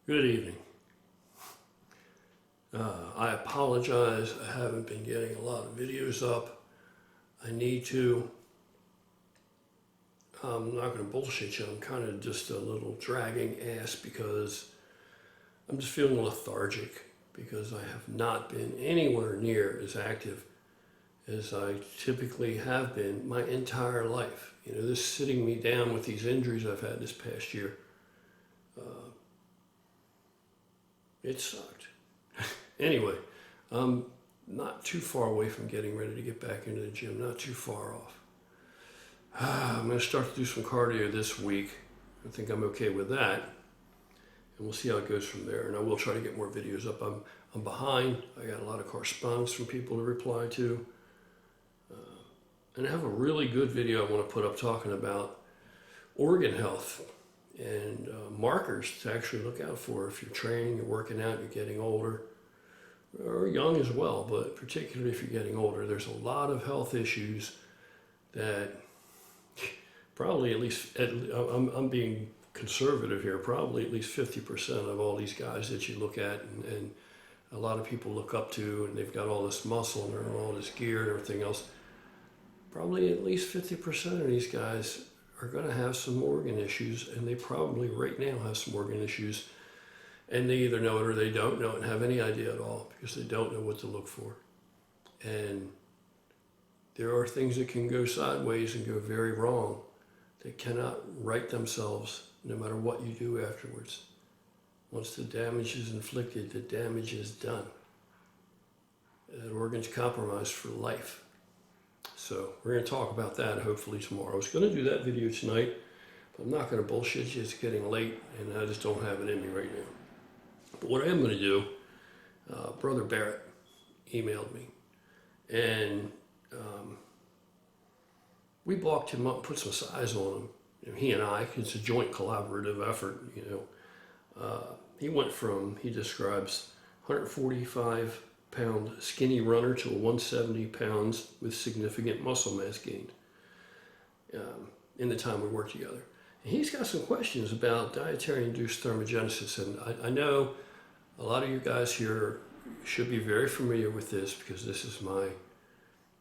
Good evening. I apologize. I haven't been getting a lot of videos up. I need to. I'm not going to bullshit you. I'm kind of just a little dragging ass because I'm just feeling lethargic because I have not been anywhere near as active as I typically have been my entire life. You know, this sitting me down with these injuries I've had this past year. It sucked. Anyway, I'm not too far away from getting ready to get back into the gym, not too far off. I'm going to start to do some cardio this week. I think I'm okay with that. And we'll see how it goes from there. And I will try to get more videos up. I'm behind. I got a lot of correspondence from people to reply to. And I have a really good video I want to put up talking about organ health and markers to actually look out for if you're training, you're working out, you're getting older, or young as well, but particularly if you're getting older. There's a lot of health issues that probably at least, I'm being conservative here, probably at least 50% of all these guys that you look at and a lot of people look up to, and they've got all this muscle and they're in all this gear and everything else, probably at least 50% of these guys are going to have some organ issues, and they probably right now have some organ issues, and they either know it or they don't know it and have any idea at all because they don't know what to look for. And there are things that can go sideways and go very wrong that cannot right themselves no matter what you do afterwards. Once the damage is inflicted, the damage is done. That organ's compromised for life. So we're going to talk about that hopefully tomorrow. I was going to do that video tonight, but I'm not going to bullshit you. It's getting late, and I just don't have it in me right now. But what I am going to do, Brother Barrett emailed me, and we blocked him up, put some size on him. You know, he and I, it's a joint collaborative effort. He went from, he describes 145-pound skinny runner to a 170 pounds with significant muscle mass gained in the time we worked together. And he's got some questions about dietary-induced thermogenesis, and I know a lot of you guys here should be very familiar with this because this is my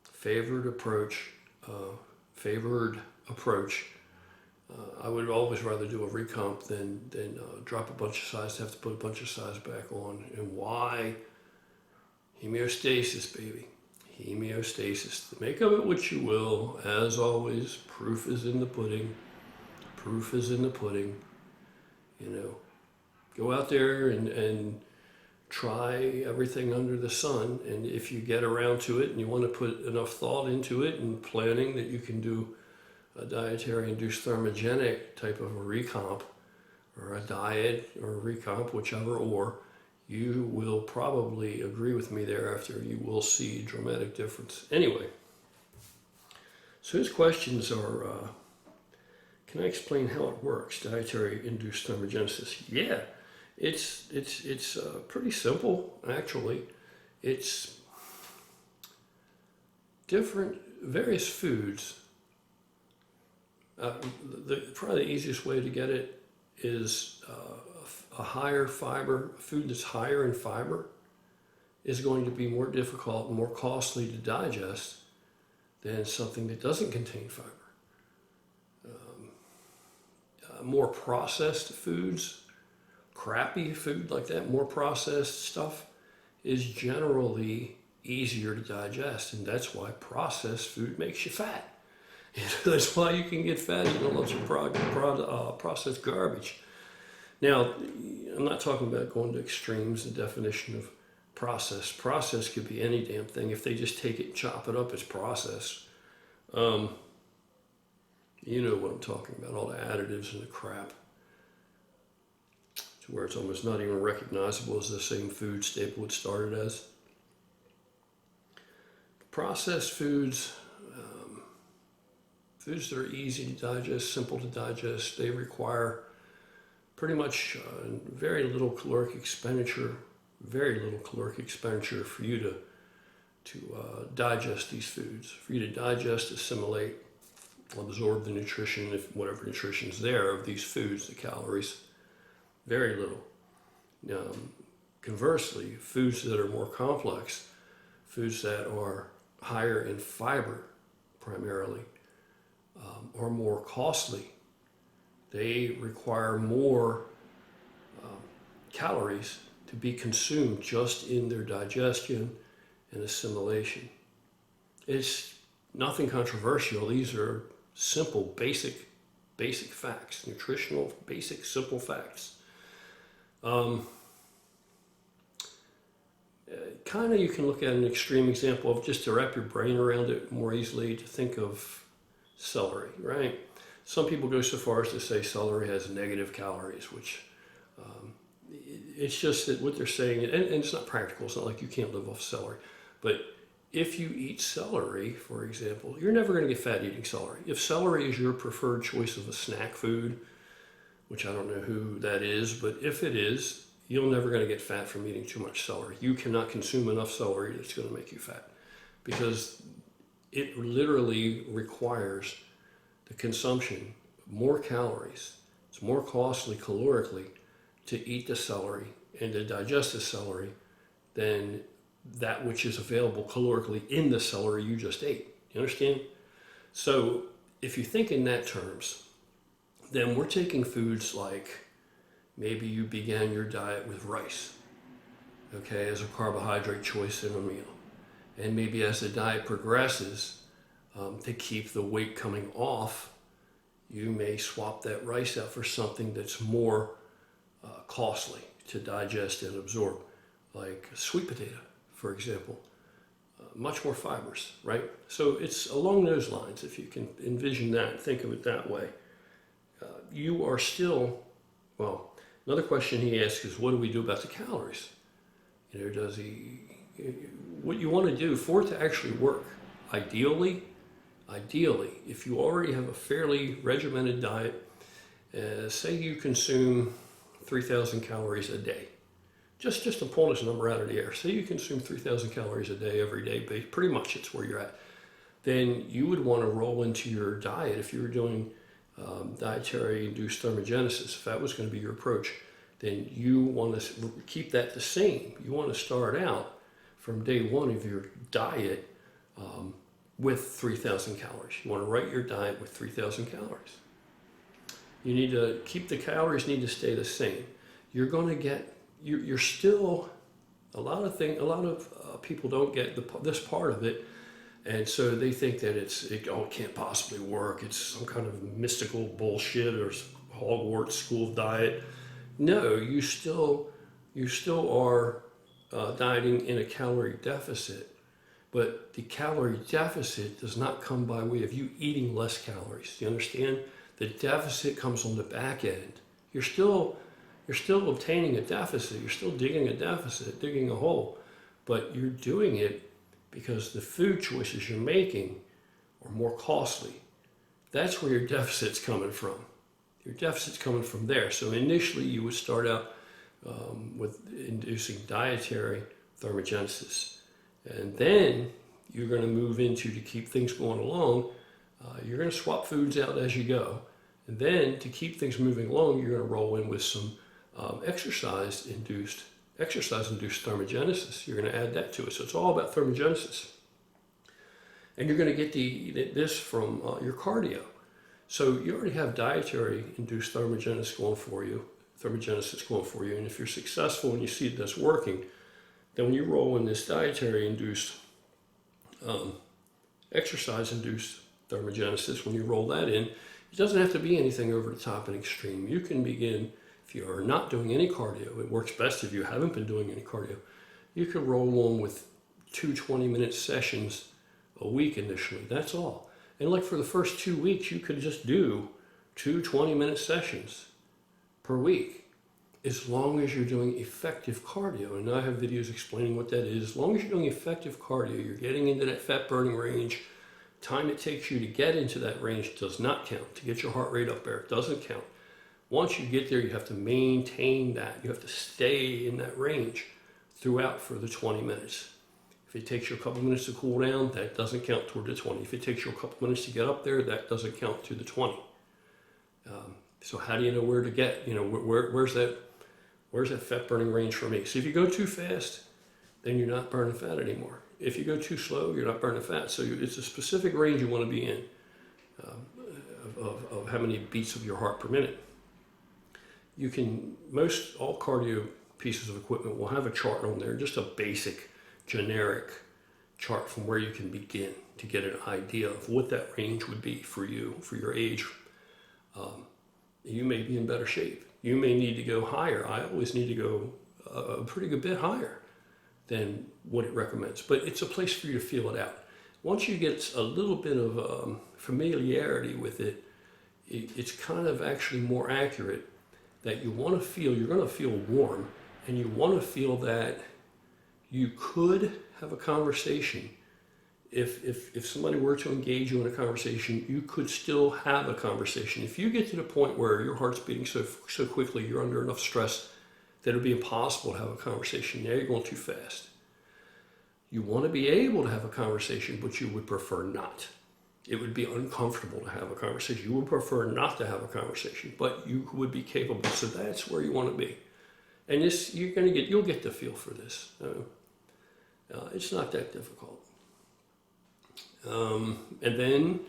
favored approach. I would always rather do a recomp than drop a bunch of size, have to put a bunch of size back on. And why? Homeostasis, baby. Homeostasis. Make of it what you will. As always, proof is in the pudding. Proof is in the pudding. You know, go out there and try everything under the sun. And if you get around to it and you want to put enough thought into it and planning that you can do a dietary-induced thermogenic type of a recomp, or a diet or a recomp, whichever, or you will probably agree with me thereafter. You will see a dramatic difference. Anyway, so his questions are, can I explain how it works, dietary-induced thermogenesis? Yeah, it's pretty simple, actually. It's various foods. Probably the easiest way to get it is a higher fiber, food that's higher in fiber is going to be more difficult and more costly to digest than something that doesn't contain fiber. More processed foods, crappy food like that, more processed stuff is generally easier to digest, and that's why processed food makes you fat. That's why you can get fat eating lots of processed garbage. Now, I'm not talking about going to extremes. The definition of process. Process could be any damn thing. If they just take it and chop it up, it's processed. You know what I'm talking about, all the additives and the crap. To where it's almost not even recognizable as the same food staple it started as. Processed foods, foods that are easy to digest, simple to digest, they require pretty much very little caloric expenditure for you to digest these foods, for you to digest, assimilate, absorb the nutrition, if whatever nutrition's there of these foods, the calories, very little. Conversely, foods that are more complex, foods that are higher in fiber primarily, are more costly. They require more calories to be consumed just in their digestion and assimilation. It's nothing controversial. These are simple, basic facts, nutritional, basic, simple facts. Kind of you can look at an extreme example of, just to wrap your brain around it more easily, to think of celery, right? Some people go so far as to say celery has negative calories, which it's just that what they're saying, and it's not practical, it's not like you can't live off celery, but if you eat celery, for example, you're never going to get fat eating celery. If celery is your preferred choice of a snack food, which I don't know who that is, but if it is, you're never going to get fat from eating too much celery. You cannot consume enough celery that's going to make you fat, because it literally requires the consumption of more calories. It's more costly calorically to eat the celery and to digest the celery than that which is available calorically in the celery you just ate. You understand? So if you think in that terms, then we're taking foods like, maybe you began your diet with rice, okay, as a carbohydrate choice in a meal. And maybe as the diet progresses, to keep the weight coming off, you may swap that rice out for something that's more costly to digest and absorb, like sweet potato, for example. Much more fibers, right? So it's along those lines, if you can envision that, think of it that way. You are still, well, another question he asks is, what do we do about the calories? You know, what you want to do for it to actually work, ideally, if you already have a fairly regimented diet, say you consume 3,000 calories a day, just to pull this number out of the air, say you consume 3,000 calories a day every day, but pretty much it's where you're at, then you would want to roll into your diet, if you were doing dietary induced thermogenesis, if that was going to be your approach, then you want to keep that the same. You want to start out from day one of your diet with 3,000 calories. You want to write your diet with 3,000 calories. You need to keep the calories, need to stay the same. You're going to get, you're still, a lot of people don't get this part of it. And so they think that it can't possibly work. It's some kind of mystical bullshit or Hogwarts school of diet. No, you still are dieting in a calorie deficit, but the calorie deficit does not come by way of you eating less calories. You understand? The deficit comes on the back end. You're still obtaining a deficit. You're still digging a deficit, digging a hole, but you're doing it because the food choices you're making are more costly. That's where your deficit's coming from. Your deficit's coming from there. So initially you would start out with inducing dietary thermogenesis. And then you're going to move into, to keep things going along, you're going to swap foods out as you go. And then to keep things moving along, you're going to roll in with some exercise-induced thermogenesis. You're going to add that to it. So it's all about thermogenesis. And you're going to get this from your cardio. So you already have dietary-induced thermogenesis going for you. And if you're successful and you see this working, then when you roll in this dietary-induced, exercise-induced thermogenesis, when you roll that in, it doesn't have to be anything over the top and extreme. You can begin, if you are not doing any cardio, it works best if you haven't been doing any cardio, you can roll on with 2 20-minute sessions a week initially. That's all. And like for the first 2 weeks, you could just do 2 20-minute sessions per week, as long as you're doing effective cardio. And I have videos explaining what that is. As long as you're doing effective cardio, you're getting into that fat burning range. Time it takes you to get into that range does not count. To get your heart rate up there, it doesn't count. Once you get there, you have to maintain that. You have to stay in that range throughout for the 20 minutes. If it takes you a couple minutes to cool down, that doesn't count toward the 20. If it takes you a couple minutes to get up there, that doesn't count to the 20. So how do you know where to get, where's Where's that fat burning range for me? So if you go too fast, then you're not burning fat anymore. If you go too slow, you're not burning fat. So it's a specific range you want to be in of how many beats of your heart per minute. You can, all cardio pieces of equipment will have a chart on there, just a basic, generic chart from where you can begin to get an idea of what that range would be for you, for your age. You may be in better shape. You may need to go higher. I always need to go a pretty good bit higher than what it recommends. But it's a place for you to feel it out. Once you get a little bit of familiarity with it, it's kind of actually more accurate that you want to feel, you're going to feel warm, and you want to feel that you could have a conversation. If somebody were to engage you in a conversation, you could still have a conversation. If you get to the point where your heart's beating so quickly, you're under enough stress that it would be impossible to have a conversation. Now you're going too fast. You want to be able to have a conversation, but you would prefer not. It would be uncomfortable to have a conversation. You would prefer not to have a conversation, but you would be capable. So that's where you want to be. And this, you'll get the feel for this. It's not that difficult. And then,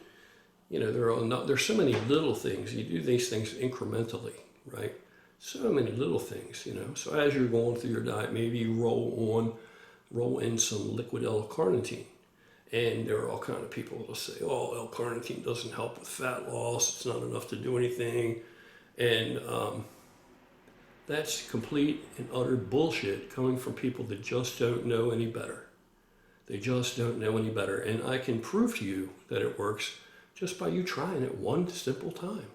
there's so many little things. You do these things incrementally, right? So many little things, So as you're going through your diet, maybe you roll in some liquid L-carnitine. And there are all kind of people that will say, oh, L-carnitine doesn't help with fat loss. It's not enough to do anything. And that's complete and utter bullshit coming from people that just don't know any better. They just don't know any better. And I can prove to you that it works just by you trying it one simple time.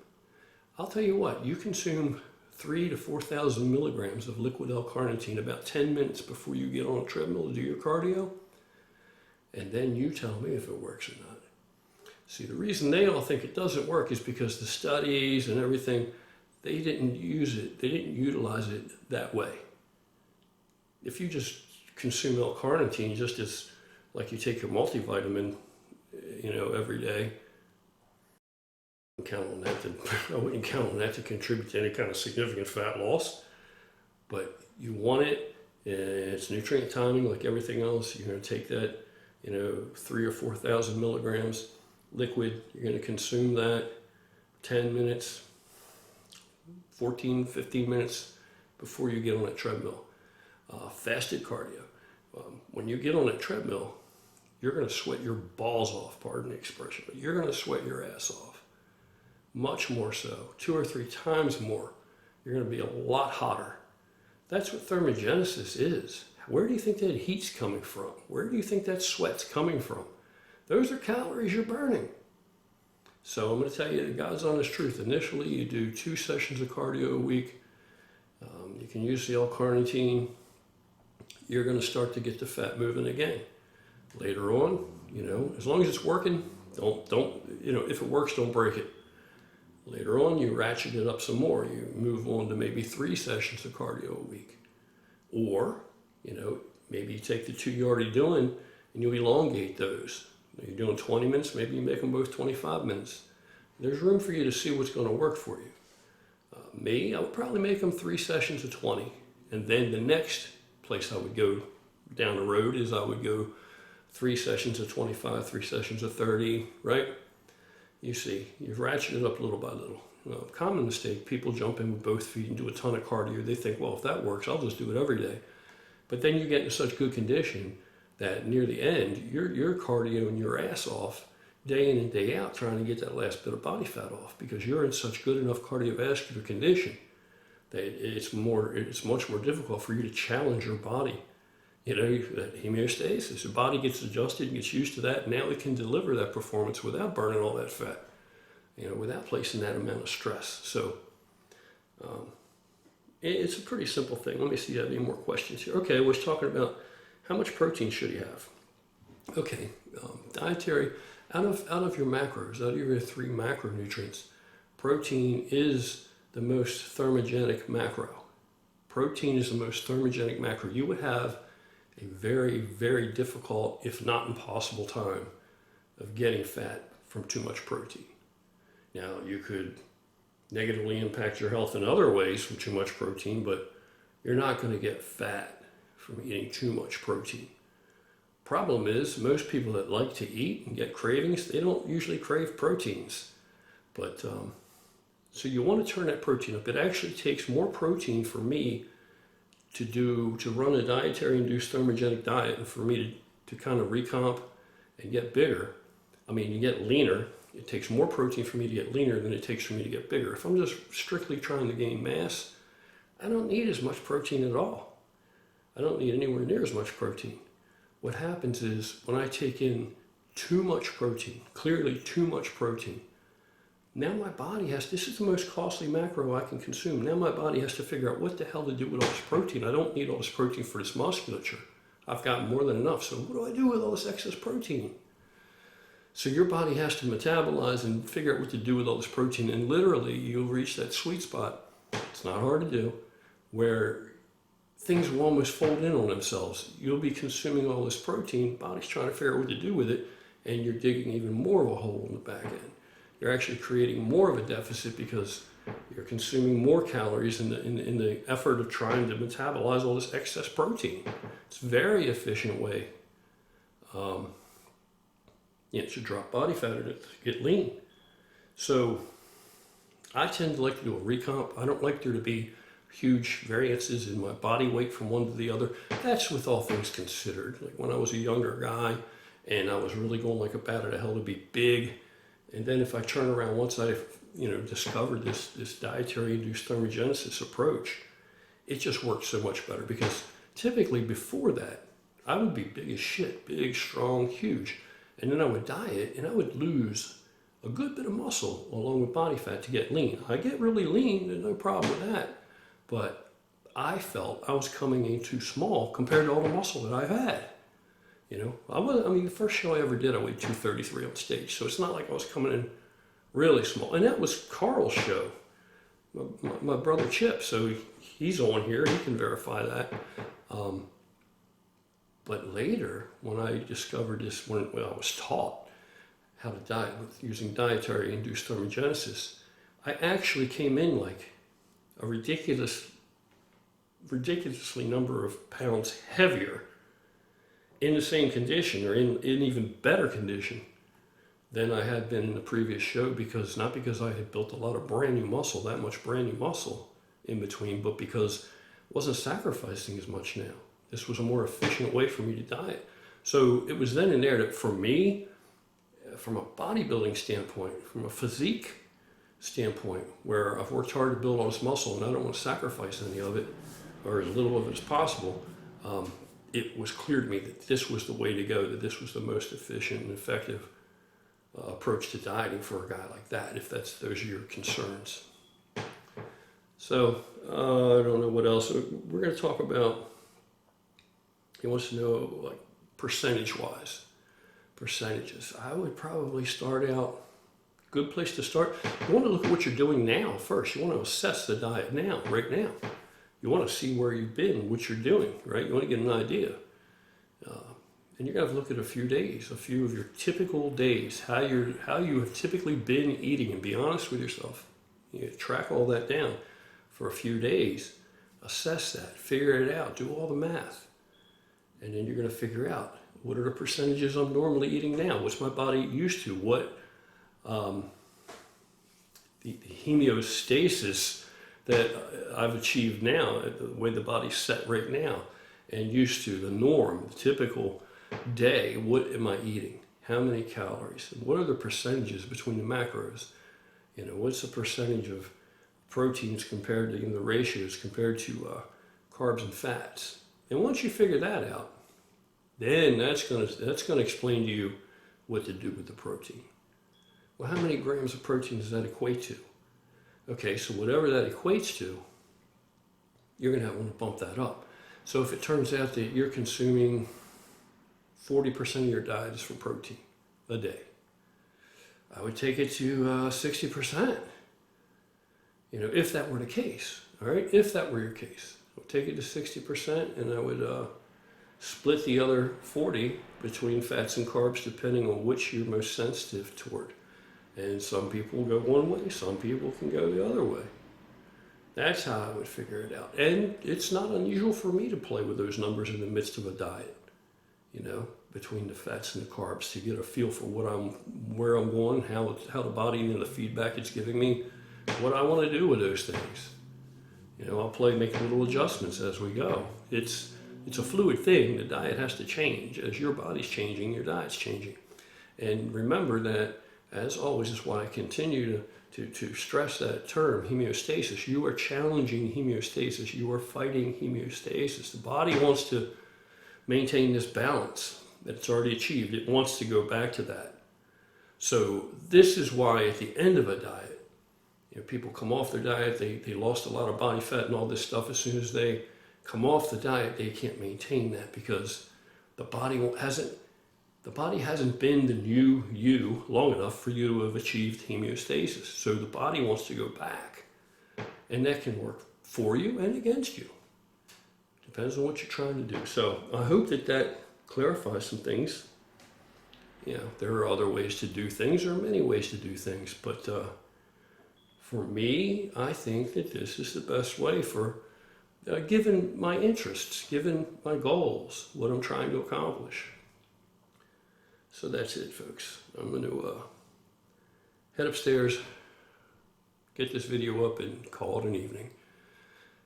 I'll tell you what, you consume 3,000 to 4,000 milligrams of liquid L-carnitine about 10 minutes before you get on a treadmill to do your cardio, and then you tell me if it works or not. See, the reason they all think it doesn't work is because the studies and everything, they didn't use it, they didn't utilize it that way. If you just consume L-carnitine just as like you take your multivitamin, every day, I wouldn't count on that to contribute to any kind of significant fat loss. But you want it, and it's nutrient timing like everything else. You're going to take that, 3,000 or 4,000 milligrams liquid. You're going to consume that 10 minutes, 14, 15 minutes before you get on that treadmill. Fasted cardio. When you get on that treadmill, you're going to sweat your balls off, pardon the expression, but you're going to sweat your ass off. Much more so, 2 or 3 times more. You're going to be a lot hotter. That's what thermogenesis is. Where do you think that heat's coming from? Where do you think that sweat's coming from? Those are calories you're burning. So I'm going to tell you the God's honest truth. Initially, you do 2 sessions of cardio a week. You can use the L-carnitine. You're going to start to get the fat moving again. Later on, as long as it's working, if it works, don't break it. Later on, you ratchet it up some more. You move on to maybe 3 sessions of cardio a week. Or, maybe you take the 2 you're already doing and you elongate those. You're doing 20 minutes, maybe you make them both 25 minutes. There's room for you to see what's going to work for you. I would probably make them 3 sessions of 20. And then the next place I would go down the road is I would go 3 sessions of 25, 3 sessions of 30, right? You see, you've ratcheted up little by little. Common mistake, people jump in with both feet and do a ton of cardio. They think, well, if that works, I'll just do it every day. But then you get into such good condition that near the end, you're cardioing your ass off day in and day out trying to get that last bit of body fat off because you're in such good enough cardiovascular condition that it's much more difficult for you to challenge your body. That homeostasis, your body gets adjusted and gets used to that. Now it can deliver that performance without burning all that fat, without placing that amount of stress. So it's a pretty simple thing. Let me see if you have any more questions here. Okay, I was talking about how much protein should you have. Okay, dietary, out of your macros, out of your 3 macronutrients, protein is the most thermogenic macro. Protein is the most thermogenic macro. You would have a very, very difficult, if not impossible time of getting fat from too much protein. Now, you could negatively impact your health in other ways from too much protein, but You're not going to get fat from eating too much protein. Problem is, most people that like to eat and get cravings, they don't usually crave proteins. But so you want to turn that protein up. It actually takes more protein for me to run a dietary induced thermogenic diet and for me to kind of recomp and get bigger. I mean, you get leaner. It takes more protein for me to get leaner than it takes for me to get bigger. If I'm just strictly trying to gain mass, I don't need as much protein at all. I don't need anywhere near as much protein. What happens is when I take in too much protein, clearly too much protein, now my body has, this is the most costly macro I can consume. Now my body has to figure out what the hell to do with all this protein. I don't need all this protein for this musculature. I've got more than enough. So what do I do with all this excess protein? So your body has to metabolize and figure out what to do with all this protein. And literally you'll reach that sweet spot. It's not hard to do, where things will almost fold in on themselves. You'll be consuming all this protein, body's trying to figure out what to do with it, and you're digging even more of a hole in the back end. You're actually creating more of a deficit because you're consuming more calories in the effort of trying to metabolize all this excess protein. It's a very efficient way to drop body fat or to get lean. So I tend to like to do a recomp. I don't like there to be huge variances in my body weight from one to the other. That's with all things considered. Like when I was a younger guy and I was really going like a bat out of hell to be big, and then if I turn around once I discovered this dietary induced thermogenesis approach, it just works so much better because typically before that I would be big as shit, big, strong, huge, and then I would diet and I would lose a good bit of muscle along with body fat to get lean. I get really lean, there's no problem with that. But I felt I was coming in too small compared to all the muscle that I've had. The first show I ever did, I weighed 233 on stage. So it's not like I was coming in really small. And that was Carl's show, my brother Chip. So he's on here, he can verify that. But later, when I discovered this, when I was taught how to diet using dietary induced thermogenesis, I actually came in like a ridiculously number of pounds heavier in the same condition or in even better condition than I had been in the previous show, because not because I had built a lot of brand new muscle, that much brand new muscle in between, but because I wasn't sacrificing as much now. This was a more efficient way for me to diet. So it was then and there that for me, from a bodybuilding standpoint, from a physique standpoint, where I've worked hard to build all this muscle and I don't want to sacrifice any of it or as little of it as possible, it was clear to me that this was the way to go, that this was the most efficient and effective approach to dieting for a guy like that, if those are your concerns. So I don't know what else. We're going to talk about, he wants to know like percentage-wise, percentages. I would probably start out, good place to start. You want to look at what you're doing now first. You want to assess the diet now, right now. You want to see where you've been, what you're doing, right? You want to get an idea. And you're going to have to look at a few days, a few of your typical days, how you have typically been eating, and be honest with yourself. You track all that down for a few days, assess that, figure it out, do all the math. And then you're going to figure out, what are the percentages I'm normally eating now? What's my body used to? What the homeostasis that I've achieved now, the way the body's set right now and used to, the norm, the typical day, what am I eating? How many calories? And what are the percentages between the macros? What's the percentage of proteins compared to the ratios compared to carbs and fats? And once you figure that out, then that's gonna explain to you what to do with the protein. Well, how many grams of protein does that equate to? Okay, so whatever that equates to, you're going to want to bump that up. So if it turns out that you're consuming 40% of your diet is from protein a day, I would take it to 60%. If that were the case, all right? If that were your case, I would take it to 60%, and I would split the other 40 between fats and carbs, depending on which you're most sensitive toward. And some people go one way, some people can go the other way. That's how I would figure it out. And it's not unusual for me to play with those numbers in the midst of a diet, you know, between the fats and the carbs to get a feel for where I'm going, how the body, you know, the feedback it's giving me, what I want to do with those things. You know, I'll make little adjustments as we go. It's a fluid thing. The diet has to change. As your body's changing, your diet's changing. And remember that, as always, is why I continue to stress that term, homeostasis. You are challenging homeostasis. You are fighting homeostasis. The body wants to maintain this balance that it's already achieved. It wants to go back to that. So this is why at the end of a diet, you know, people come off their diet, they lost a lot of body fat and all this stuff. As soon as they come off the diet, they can't maintain that because the body hasn't been the new you long enough for you to have achieved homeostasis. So the body wants to go back. And that can work for you and against you. Depends on what you're trying to do. So I hope that clarifies some things. You know, there are other ways to do things. There are many ways to do things. But for me, I think that this is the best way for, given my interests, given my goals, what I'm trying to accomplish. So that's it, folks. I'm going to head upstairs, get this video up, and call it an evening.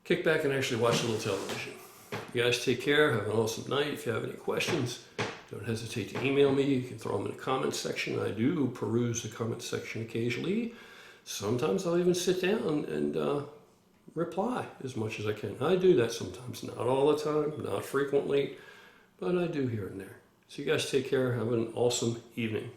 Kick back and actually watch a little television. You guys take care. Have an awesome night. If you have any questions, don't hesitate to email me. You can throw them in the comments section. I do peruse the comments section occasionally. Sometimes I'll even sit down and reply as much as I can. I do that sometimes. Not all the time, not frequently, but I do here and there. So you guys take care. Have an awesome evening.